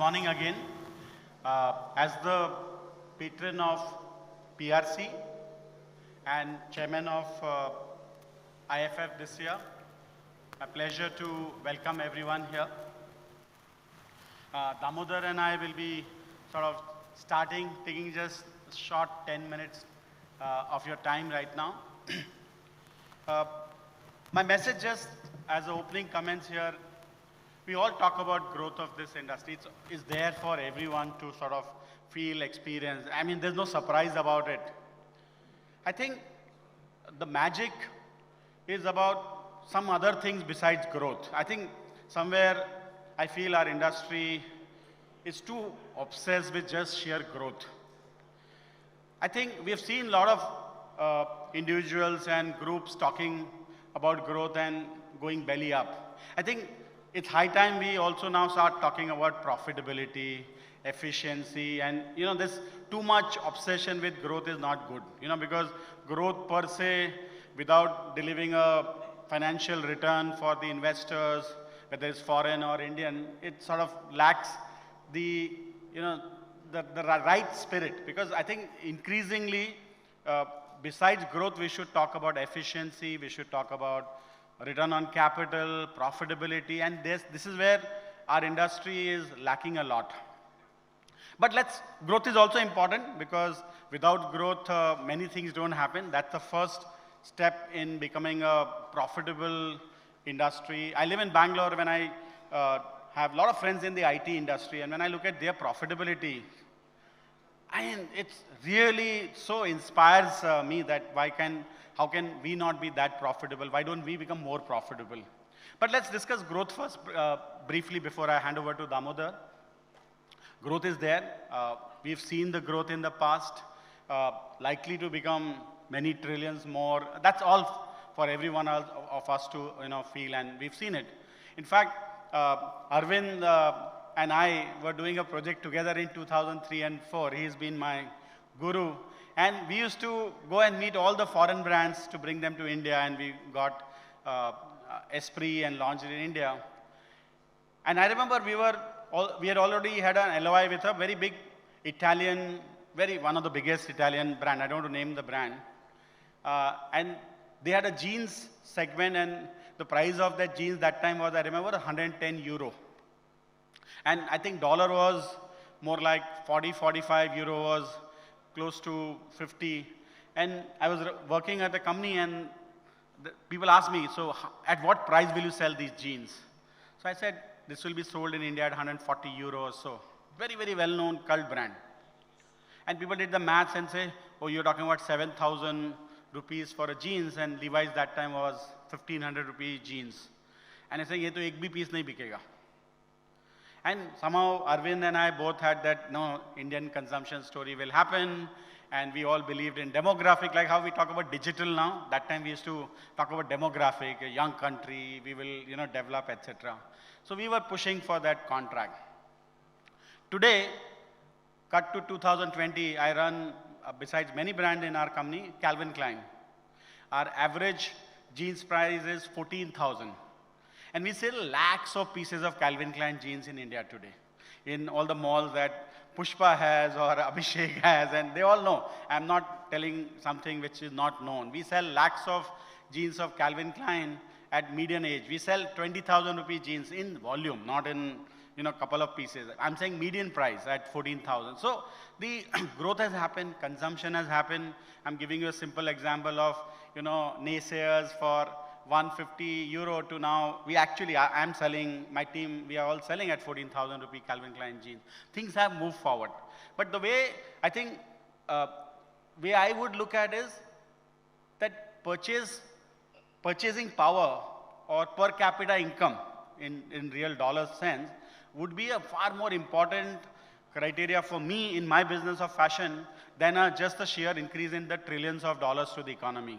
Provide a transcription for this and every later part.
morning again. As the patron of PRC and chairman of IFF this year, a pleasure to welcome everyone here. Damodar and I will be sort of taking just a short 10 minutes of your time right now. My message just as the opening comments here, we all talk about growth of this industry. It's there for everyone to sort of feel, experience. I mean, there's no surprise about it. I think the magic is about some other things besides growth. I think somewhere I feel our industry is too obsessed with just sheer growth. I think we have seen a lot of individuals and groups talking about growth and going belly up. I think it's high time we also now start talking about profitability, efficiency, and this too much obsession with growth is not good. Because growth per se, without delivering a financial return for the investors, whether it's foreign or Indian, it sort of lacks the right spirit. Because I think increasingly, besides growth, we should talk about efficiency, we should talk about return on capital, profitability, and this is where our industry is lacking a lot. But growth is also important because without growth, many things don't happen. That's the first step in becoming a profitable industry. I live in Bangalore. When I have a lot of friends in the IT industry, and when I look at their profitability, it really so inspires me that how can we not be that profitable? Why don't we become more profitable? But let's discuss growth first briefly before I hand over to Damodar. Growth is there. We've seen the growth in the past, likely to become many trillions more. That's all for everyone else of us to feel, and we've seen it. In fact, Arvind and I were doing a project together in 2003 and 4. He's been my guru. And we used to go and meet all the foreign brands to bring them to India, and we got Esprit and launched it in India. And I remember we had already had an LOI with a very big Italian, one of the biggest Italian brand. I don't want to name the brand. And they had a jeans segment, and the price of that jeans that time was, I remember, 110 euro. And I think dollar was more like 40, 45, euro was close to 50. And I was working at a company, and people asked me, so at what price will you sell these jeans? So I said, this will be sold in India at 140 euro or so. Very, very well-known cult brand. And people did the maths and say, oh, you're talking about 7,000 rupees for a jeans, and Levi's that time was 1,500 rupees jeans. And I said, ye to ek bhi piece nahi bikega. And somehow Arvind and I both had that, no, Indian consumption story will happen, and we all believed in demographic, like how we talk about digital now. That time we used to talk about demographic, a young country, we will develop, etc. So we were pushing for that contract. Today, cut to 2020, I run, besides many brands in our company, Calvin Klein. Our average jeans price is 14,000. And we sell lakhs of pieces of Calvin Klein jeans in India today. In all the malls that Pushpa has or Abhishek has, and they all know. I'm not telling something which is not known. We sell lakhs of jeans of Calvin Klein at median age. We sell 20,000 rupee jeans in volume, not in couple of pieces. I'm saying median price at 14,000. So the growth has happened, consumption has happened. I'm giving you a simple example of naysayers for 150 euro to now, I'm selling, my team, we are all selling at 14,000 rupee Calvin Klein jeans. Things have moved forward. But the way, I think, way I would look at is that purchasing power or per capita income in real dollar sense would be a far more important criteria for me in my business of fashion than just a sheer increase in the trillions of dollars to the economy.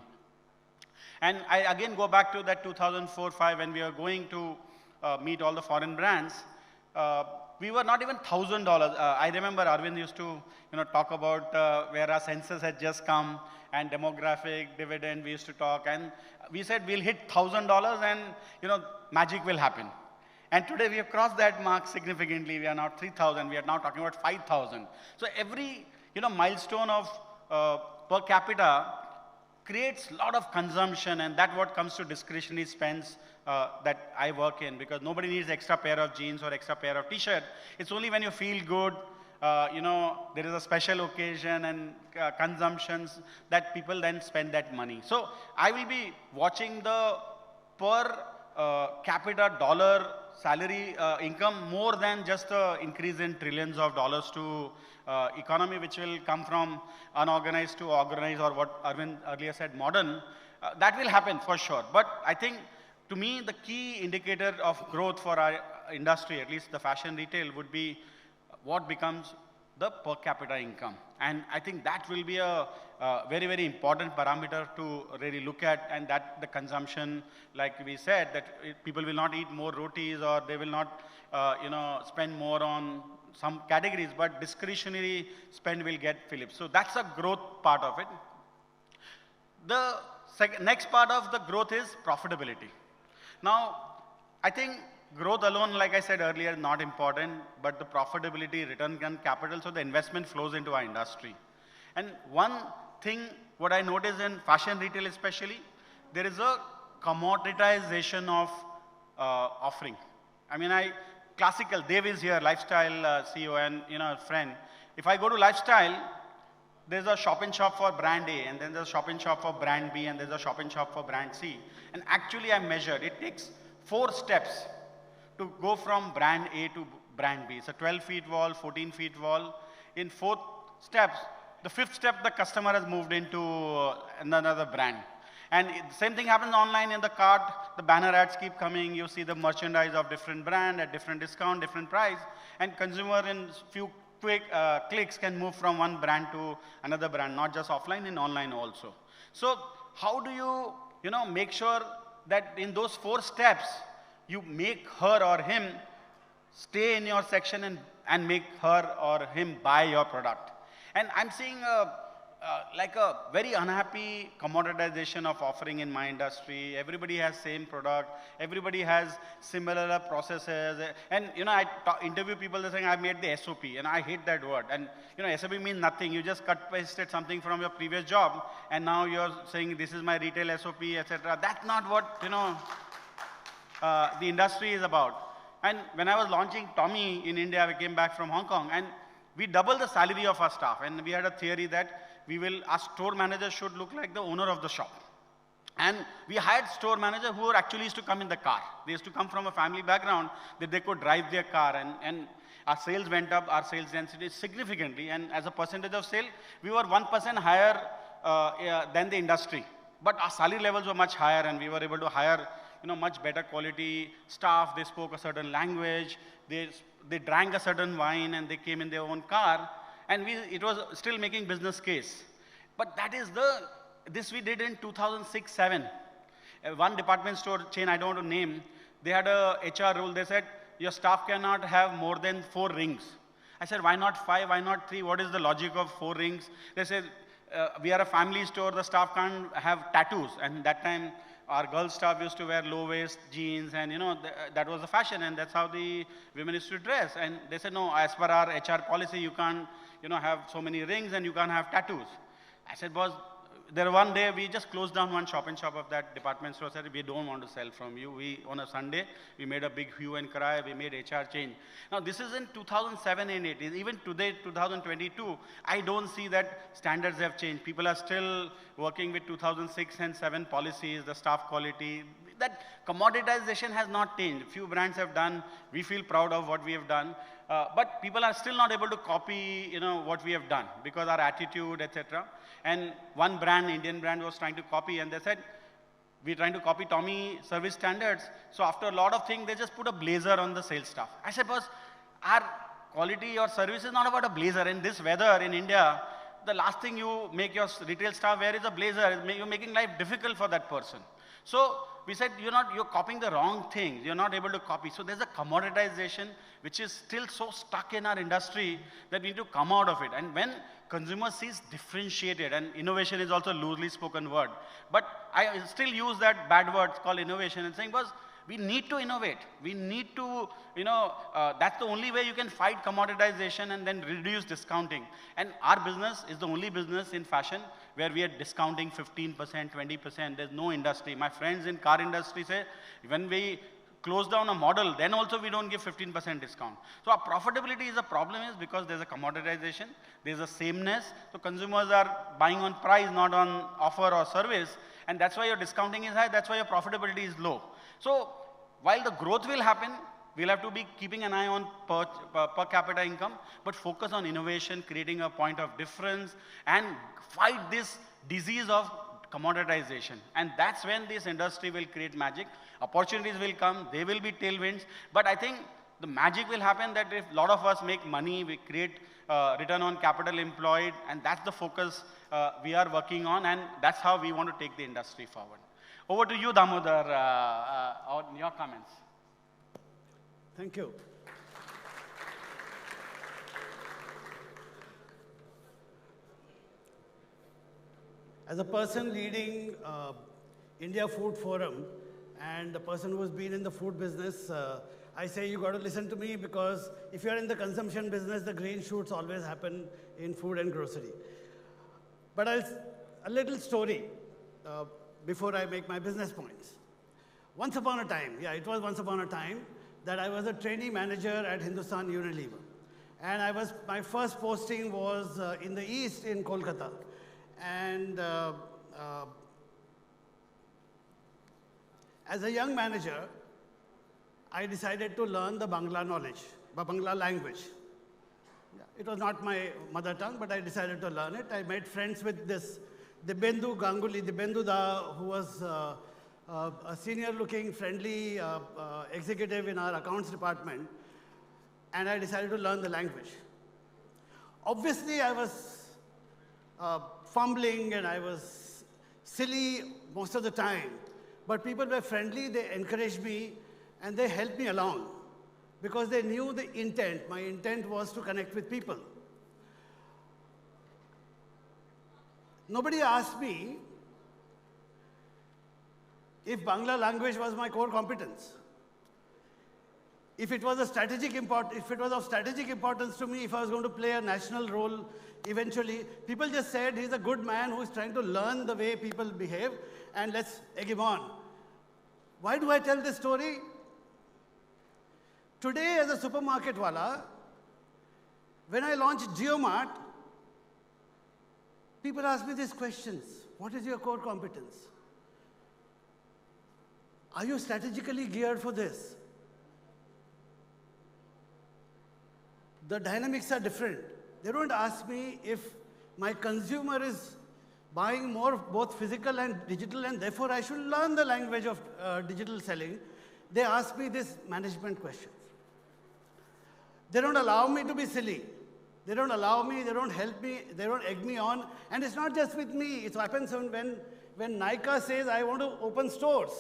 And I again go back to that 2004-05 when we were going to meet all the foreign brands. We were not even $1,000. I remember Arvind used to talk about where our census had just come and demographic, dividend, we used to talk. And we said we'll hit $1,000 and magic will happen. And today we have crossed that mark significantly. We are now 3,000. We are now talking about 5,000. So every milestone of per capita creates a lot of consumption, and that's what comes to discretionary spends that I work in, because nobody needs extra pair of jeans or extra pair of t-shirt. It's only when you feel good, there is a special occasion and consumptions that people then spend that money. So I will be watching the per capita dollar salary income more than just the increase in trillions of dollars to economy, which will come from unorganized to organized, or what Arvind earlier said, modern. That will happen for sure. But I think, to me, the key indicator of growth for our industry, at least the fashion retail, would be what becomes the per capita income. And I think that will be a very, very important parameter to really look at, and that the consumption, like we said, that people will not eat more rotis, or they will not, spend more on some categories, but discretionary spend will get filled. So that's a growth part of it. The next part of the growth is profitability. Now, I think growth alone, like I said earlier, not important, but the profitability, return on capital, so the investment flows into our industry. And one thing, what I notice in fashion retail especially, there is a commoditization of offering. I mean, classical, Dev is here, lifestyle CEO and friend. If I go to lifestyle, there's a shop and shop for brand A, and then there's a shop and shop for brand B, and there's a shop and shop for brand C. And actually I measured, it takes 4 steps to go from brand A to brand B. It's a 12 feet wall, 14 feet wall. In 4 steps, the 5th step, the customer has moved into another brand. And same thing happens online in the cart. The banner ads keep coming. You see the merchandise of different brand at different discount, different price. And consumer in few quick clicks can move from one brand to another brand, not just offline, and online also. So how do you, make sure that in those 4 steps, you make her or him stay in your section and make her or him buy your product? And I'm seeing like a very unhappy commoditization of offering in my industry. Everybody has same product. Everybody has similar processes. And, I interview people, they're saying, I made the SOP, and I hate that word. And, SOP means nothing. You just cut-pasted something from your previous job, and now you're saying, this is my retail SOP, etc. That's not what, the industry is about. And when I was launching Tommy in India, we came back from Hong Kong, and we doubled the salary of our staff. And we had a theory that our store manager should look like the owner of the shop. And we hired store manager who actually used to come in the car. They used to come from a family background that they could drive their car. And our sales went up, our sales density significantly. And as a percentage of sale, we were 1% higher than the industry. But our salary levels were much higher, and we were able to hire much better quality staff. They spoke a certain language. They drank a certain wine, and they came in their own car. And it was still making business case. But that is this we did in 2006-07. One department store chain, I don't want to name, they had a HR rule. They said, your staff cannot have more than 4 rings. I said, why not 5, why not 3? What is the logic of 4 rings? They said, we are a family store, the staff can't have tattoos. And that time, our girl staff used to wear low-waist jeans, and that was the fashion, and that's how the women used to dress. And they said, no, as per our HR policy, you can't have so many rings, and you can't have tattoos. I said, boss, one day we just closed down one shop and shop of that department store. Said, we don't want to sell from you. On a Sunday, we made a big hue and cry. We made HR change. Now, this is in 2007 and 8. Even today, 2022, I don't see that standards have changed. People are still working with 2006 and 7 policies, the staff quality. That commoditization has not changed. Few brands have done. We feel proud of what we have done. But people are still not able to copy, what we have done, because our attitude, etc. And one brand, Indian brand, was trying to copy, and they said, we're trying to copy Tommy service standards. So after a lot of things, they just put a blazer on the sales staff. I said, boss, our quality or service is not about a blazer. In this weather in India, the last thing you make your retail staff wear is a blazer. You're making life difficult for that person. So we said, you're copying the wrong things. You're not able to copy. So there's a commoditization which is still so stuck in our industry that we need to come out of it. And when consumer sees differentiated, and innovation is also a loosely spoken word, but I still use that bad word called innovation and saying, boss, We need to innovate. We need to, that's the only way you can fight commoditization and then reduce discounting. And our business is the only business in fashion where we are discounting 15%, 20%. There's no industry. My friends in car industry say, when we close down a model, then also we don't give 15% discount. So our profitability is a problem is because there's a commoditization, there's a sameness. So consumers are buying on price, not on offer or service. And that's why your discounting is high, that's why your profitability is low. So while the growth will happen, we'll have to be keeping an eye on per capita income, but focus on innovation, creating a point of difference, and fight this disease of commoditization. And that's when this industry will create magic. Opportunities will come, they will be tailwinds, but I think the magic will happen that if a lot of us make money, we create return on capital employed, and that's the focus we are working on, and that's how we want to take the industry forward. Over to you, Damodar, on your comments. Thank you. As a person leading India Food Forum and a person who's been in the food business, I say you got to listen to me because if you're in the consumption business, the green shoots always happen in food and grocery. But a little story before I make my business points. Once upon a time, it was once upon a time that I was a trainee manager at Hindustan Unilever. And my first posting was in the east in Kolkata. And as a young manager, I decided to learn the Bangla Bangla language. It was not my mother tongue, but I decided to learn it. I made friends with this Dibendu Ganguly, Dibendu Da, who was a senior-looking, friendly executive in our accounts department, and I decided to learn the language. Obviously, I was fumbling and I was silly most of the time, but people were friendly, they encouraged me, and they helped me along because they knew the intent. My intent was to connect with people. Nobody asked me if Bangla language was my core competence. If it was of strategic importance to me, if I was going to play a national role eventually, people just said he's a good man who's trying to learn the way people behave, and let's egg him on. Why do I tell this story? Today, as a supermarket wala, when I launched JioMart, people ask me these questions. What is your core competence? Are you strategically geared for this? The dynamics are different. They don't ask me if my consumer is buying more of both physical and digital, and therefore I should learn the language of digital selling. They ask me these management questions. They don't allow me to be silly. They don't allow me, they don't help me, they don't egg me on. And it's not just with me. It happens when Nykaa says, I want to open stores.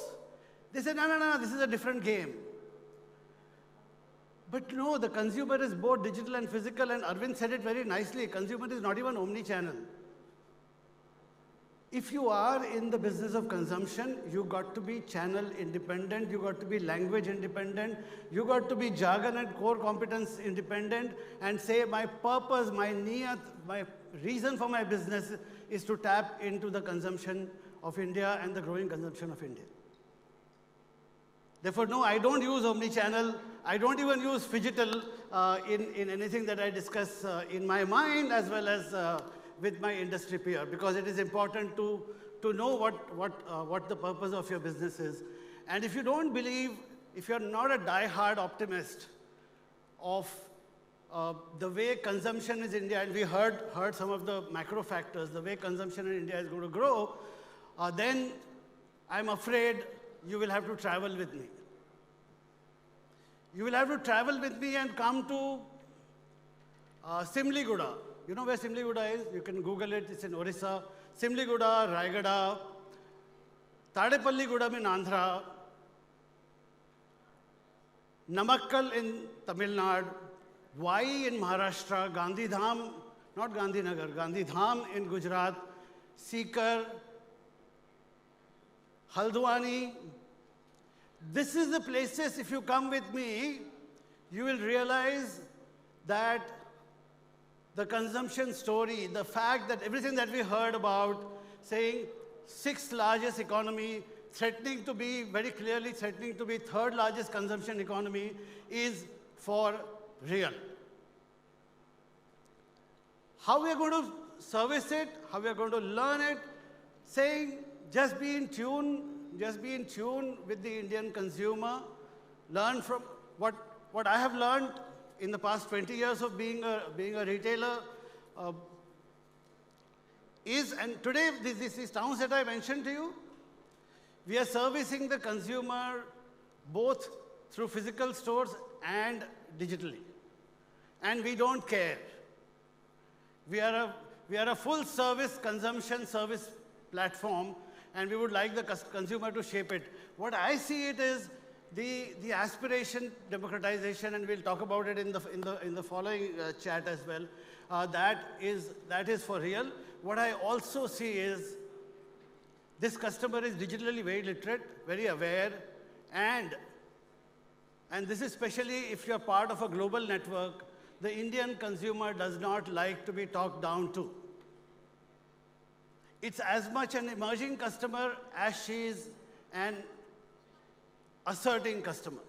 They say, no, this is a different game. But no, the consumer is both digital and physical, and Arvind said it very nicely. Consumer is not even omni-channel. If you are in the business of consumption, you got to be channel independent, you got to be language independent, you got to be jargon and core competence independent, and say my purpose, my niyat, my reason for my business is to tap into the consumption of India and the growing consumption of India. Therefore, no, I don't use omni-channel. I don't even use phygital in anything that I discuss in my mind as well as with my industry peer, because it is important to know what the purpose of your business is. And if you don't believe, if you're not a die-hard optimist of the way consumption is India, and we heard some of the macro factors, the way consumption in India is going to grow, then I'm afraid you will have to travel with me. You will have to travel with me and come to Simligura. You know where Simligura is? You can Google it. It's in Orissa. Simligura, Raigada, Tadepalligudam in Andhra, Namakkal in Tamil Nadu, Vai in Maharashtra, Gandhidham, not Gandhinagar, Gandhidham in Gujarat, Sikar, Haldwani, This is the places, if you come with me, you will realize that the consumption story, the fact that everything that we heard about, saying sixth largest economy, threatening to be, very clearly threatening to be third largest consumption economy, is for real. How we are going to service it, how we are going to learn it, saying just be in tune with the Indian consumer, learn from what I have learned in the past 20 years of being a retailer and today these towns that I mentioned to you, we are servicing the consumer both through physical stores and digitally. And we don't care. We are a full service consumption service platform, and we would like the consumer to shape it. What I see it is the aspiration democratization, and we'll talk about it in the following chat as well. That is for real. What I also see is this customer is digitally very literate, very aware, and this is especially if you're part of a global network, the Indian consumer does not like to be talked down to. It's as much an emerging customer as she is an asserting customer.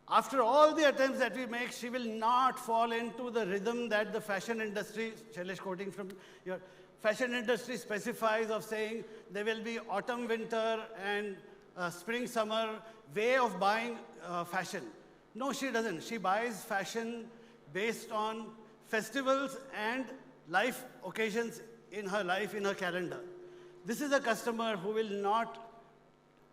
After all the attempts that we make, she will not fall into the rhythm that the fashion industry, Shailesh quoting from your fashion industry specifies of saying there will be autumn, winter, and spring, summer way of buying fashion. No, she doesn't. She buys fashion based on festivals and life occasions in her life, in her calendar. This is a customer who will not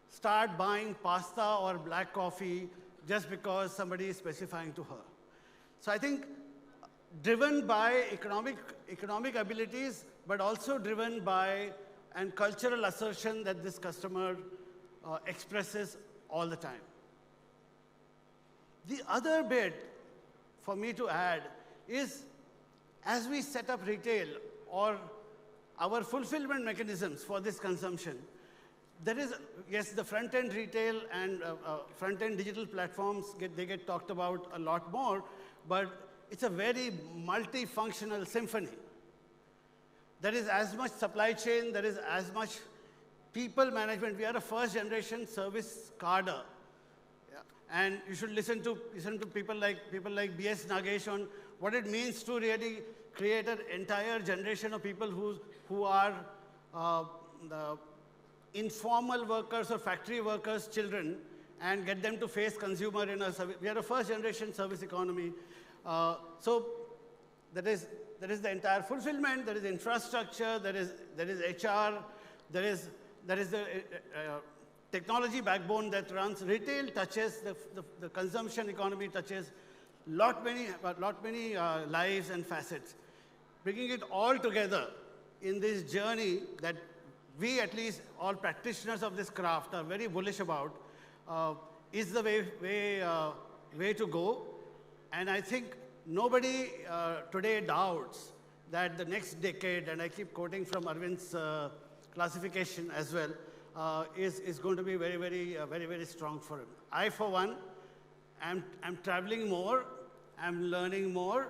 start buying pasta or black coffee just because somebody is specifying to her. So I think driven by economic abilities, but also driven by and cultural assertion that this customer expresses all the time. The other bit for me to add is, as we set up retail or our fulfillment mechanisms for this consumption, there is, yes, the front-end retail and front-end digital platforms, they get talked about a lot more, but it's a very multifunctional symphony. There is as much supply chain, there is as much people management. We are a first-generation service cadre. Yeah. And you should listen to people like B.S. Nagesh on what it means to really create an entire generation of people who are the informal workers or factory workers' children, and get them to face consumer in a service. We are a first-generation service economy. So there is the entire fulfillment, there is infrastructure, there is HR, there is the technology backbone that runs. Retail touches, the consumption economy touches lot many lives and facets. Bringing it all together in this journey that we, at least all practitioners of this craft, are very bullish about, is the way to go. And I think nobody today doubts that the next decade, and I keep quoting from Arvind's classification as well, is going to be very strong for him. I, for one, am traveling more, I'm learning more,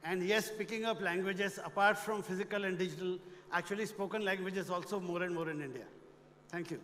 and yes, picking up languages apart from physical and digital, actually spoken languages also more and more in India. Thank you.